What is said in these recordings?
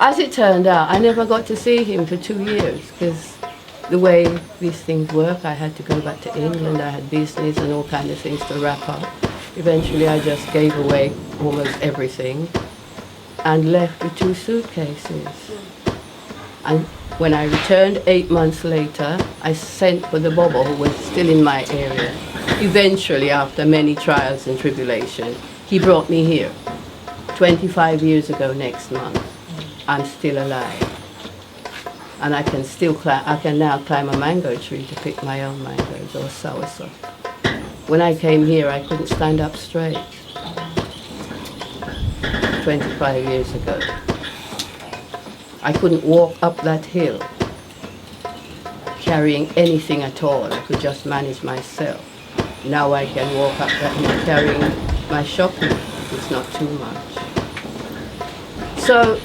As it turned out, I never got to see him for 2 years because the way these things work, I had to go back to England, I had business and all kinds of things to wrap up. Eventually I just gave away almost everything and left with 2 suitcases. And when I returned 8 months later, I sent for the Bobo, who was still in my area. Eventually, after many trials and tribulation, he brought me here. 25 years ago next month. I'm still alive. And I can now climb a mango tree to pick my own mangoes or soursop. When I came here, I couldn't stand up straight. 25 years ago. I couldn't walk up that hill carrying anything at all. I could just manage myself. Now I can walk up that hill carrying my shopping. It's not too much. So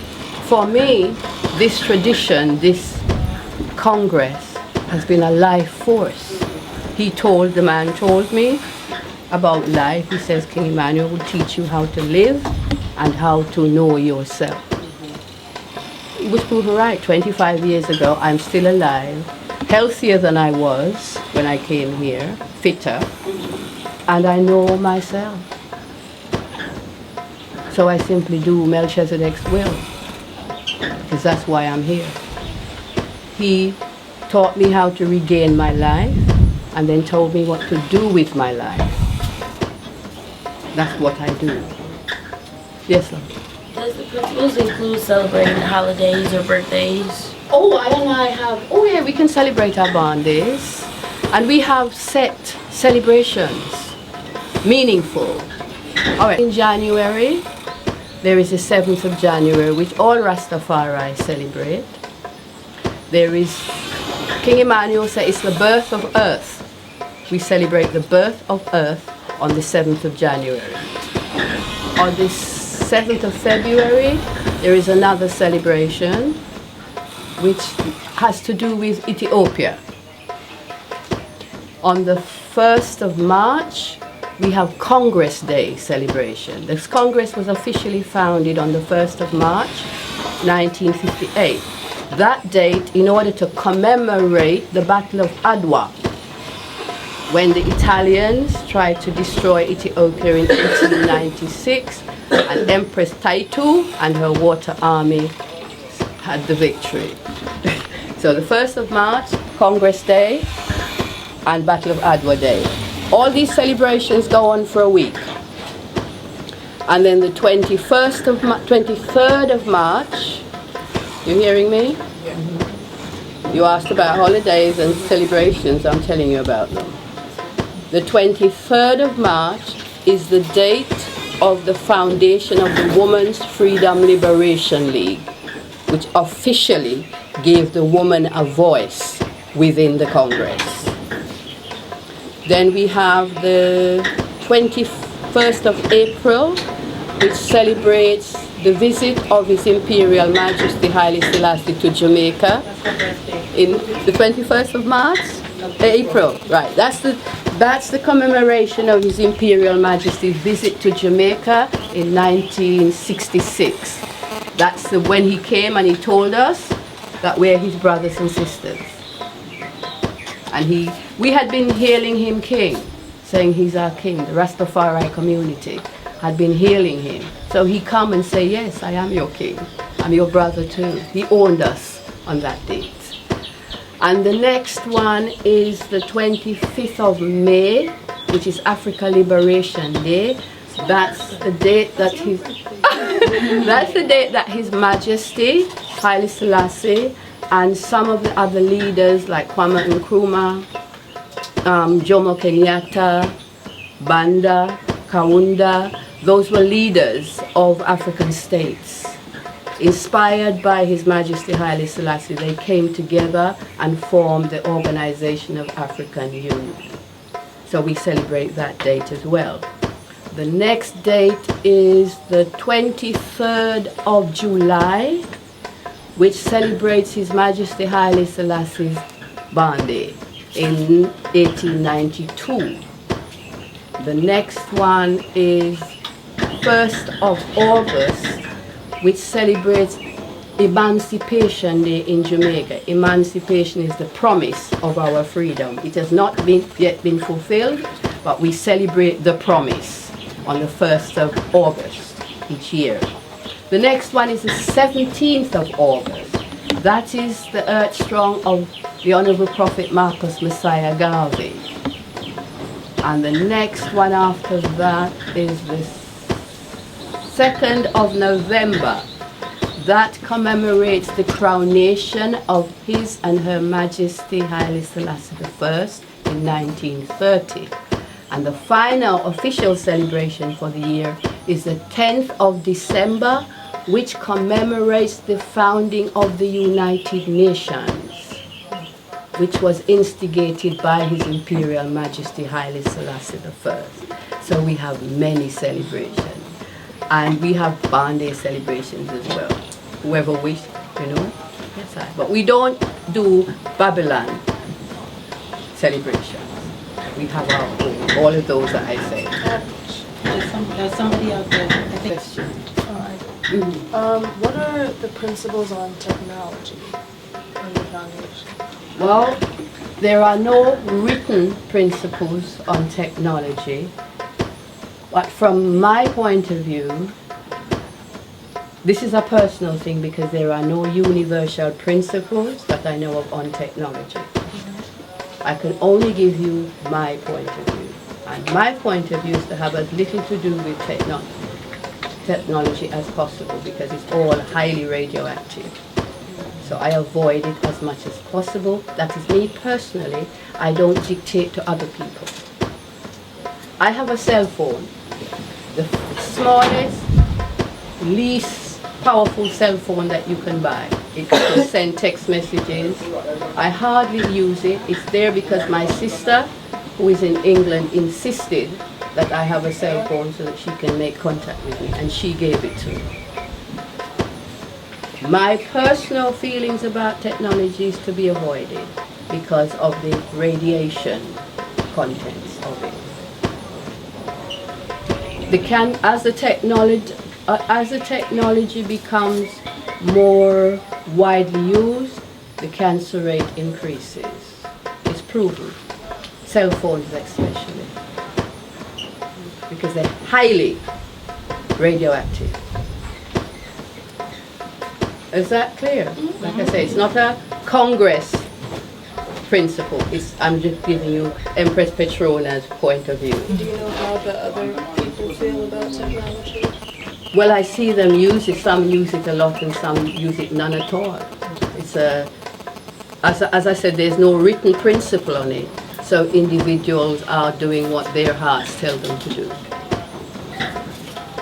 for me, this tradition, this Congress has been a life force. The man told me about life. He says King Emmanuel will teach you how to live and how to know yourself. It was proven right. 25 years ago, I'm still alive, healthier than I was when I came here, fitter, and I know myself. So I simply do Melchizedek's will, because that's why I'm here. He taught me how to regain my life, and then told me what to do with my life. That's what I do. Yes, sir. Does the principles include celebrating holidays or birthdays? Oh yeah, we can celebrate our birthdays. And we have set celebrations, meaningful. All right, in January, there is the 7th of January, which all Rastafari celebrate. There is, King Emmanuel said it's the birth of earth. We celebrate the birth of earth on the 7th of January. On the 7th of February, there is another celebration which has to do with Ethiopia. On the 1st of March, we have Congress Day celebration. This Congress was officially founded on the 1st of March, 1958. That date, in order to commemorate the Battle of Adwa, when the Italians tried to destroy Ethiopia in 1896, and Empress Taitu and her water army had the victory. So the 1st of March, Congress Day, and Battle of Adwa Day. All these celebrations go on for a week. And then the 23rd of March, you hearing me? You asked about holidays and celebrations, I'm telling you about them. The 23rd of March is the date of the foundation of the Women's Freedom Liberation League, which officially gave the woman a voice within the Congress. Then we have the 21st of April, which celebrates the visit of His Imperial Majesty Haile Selassie to Jamaica in the 21st of March? April, right. That's the commemoration of His Imperial Majesty's visit to Jamaica in 1966. That's when he came and he told us that we're his brothers and sisters. And we had been hailing him king, saying he's our king. The Rastafari community had been hailing him. So he come and say, yes, I am your king. I'm your brother too. He owned us on that date. And the next one is the 25th of May, which is Africa Liberation Day. That's the date that His Majesty Haile Selassie and some of the other leaders like Kwame Nkrumah, Jomo Kenyatta, Banda, Kaunda, those were leaders of African states. Inspired by His Majesty Haile Selassie, they came together and formed the Organization of African Union. So we celebrate that date as well. The next date is the 23rd of July, which celebrates His Majesty Haile Selassie's birthday in 1892. The next one is 1st of August, which celebrates Emancipation Day in Jamaica. Emancipation is the promise of our freedom. It has not yet been fulfilled, but we celebrate the promise on the 1st of August each year. The next one is the 17th of August. That is the Earth Strong of the Honorable Prophet Marcus Messiah Garvey. And the next one after that is the 2nd of November. That commemorates the coronation of His and Her Majesty Haile Selassie I in 1930. And the final official celebration for the year is the 10th of December, which commemorates the founding of the United Nations, which was instigated by His Imperial Majesty Haile Selassie I. So we have many celebrations. And we have Barn Day celebrations as well. Whoever wish, you know. Yes, but we don't do Babylon celebrations. We have our own, all of those that I say. There's somebody out there. I think. Question. What are the principles on technology in the foundation? Well, there are no written principles on technology, but from my point of view, this is a personal thing because there are no universal principles that I know of on technology. I can only give you my point of view. And my point of view is to have as little to do with technology as possible because it's all highly radioactive. So I avoid it as much as possible. That is me personally. I don't dictate to other people. I have a cell phone, the smallest, least powerful cell phone that you can buy. It can send text messages. I hardly use it. It's there because my sister, who is in England, insisted that I have a cell phone so that she can make contact with me, and she gave it to me. My personal feelings about technology is to be avoided because of the radiation contents of it. As the technology becomes more widely used, the cancer rate increases. It's proven. Cell phones especially. Because they're highly radioactive. Is that clear? Like I say, it's not a Congress principle. I'm just giving you Empress Pertrona's point of view. Do you know how the other people feel about technology? Well, I see them use it. Some use it a lot and some use it none at all. It's as I said, there's no written principle on it. So individuals are doing what their hearts tell them to do.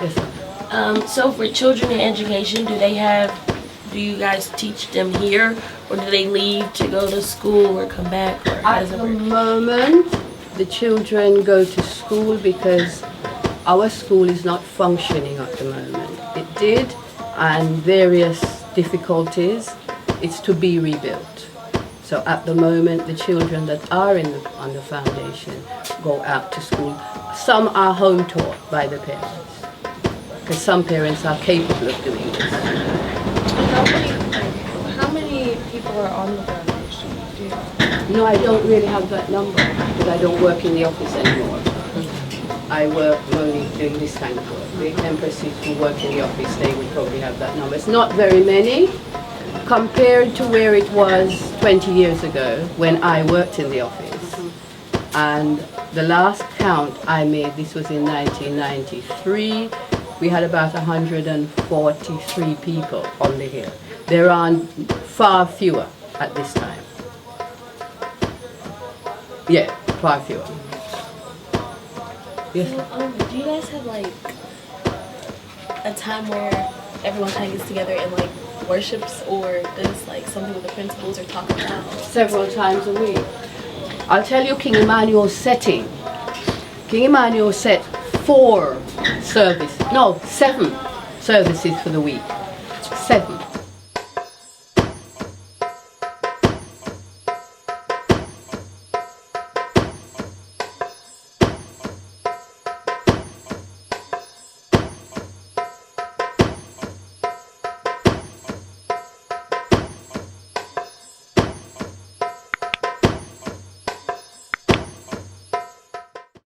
Yes, sir. So for children in education, do you guys teach them here, or do they leave to go to school or come back? Or how At does it the work? moment, the children go to school because our school is not functioning at the moment. It did, and various difficulties. It's to be rebuilt. So at the moment, the children that are on the foundation go out to school. Some are home taught by the parents, because some parents are capable of doing this. How many people are on the foundation? Do you know? No, I don't really have that number, because I don't work in the office anymore. I work only doing this kind of work. The empresses who work in the office, they would probably have that number. It's not very many compared to where it was 20 years ago when I worked in the office. And the last count I made, this was in 1993, we had about 143 people on the hill. There are far fewer at this time. Yeah, far fewer. Yes. Do you guys have like a time where everyone kind of gets together and like worships or does like something with the principles or talk about? Several times a week. I'll tell you King Emmanuel's setting. King Emmanuel set 7 services for the week. 7.